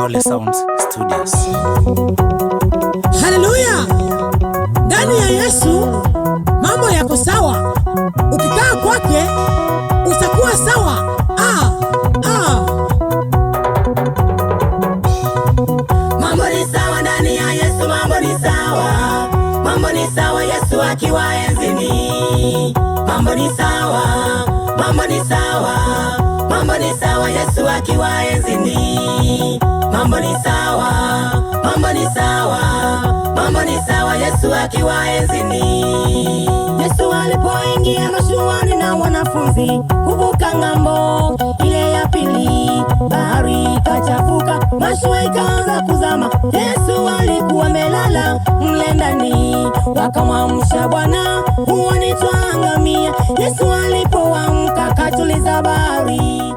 Role Sounds Studios. Haleluya! Ndani ya Yesu mambo yako sawa. Ukikaa kwake utakuwa sawa. Mambo ni sawa ndani ya Yesu, mambo ni sawa. Mambo ni sawa Yesu akiwa enzini. Mambo ni sawa, mambo ni sawa. Mambo ni sawa Yesu akiwa enzini. Mambo ni sawa, mambo ni sawa. Mambo ni sawa Yesu akiwa enzini. Yesu alipoingia mashuani na wanafunzi kuvuka ng'ambo ile ya pili, bahari ikachafuka, mashua ikaanza kuzama. Yesu alikuwa amelala mle ndani, wakamwamsha, Bwana, huoni twaangamia. Yesu alipoamka akatuliza bahari.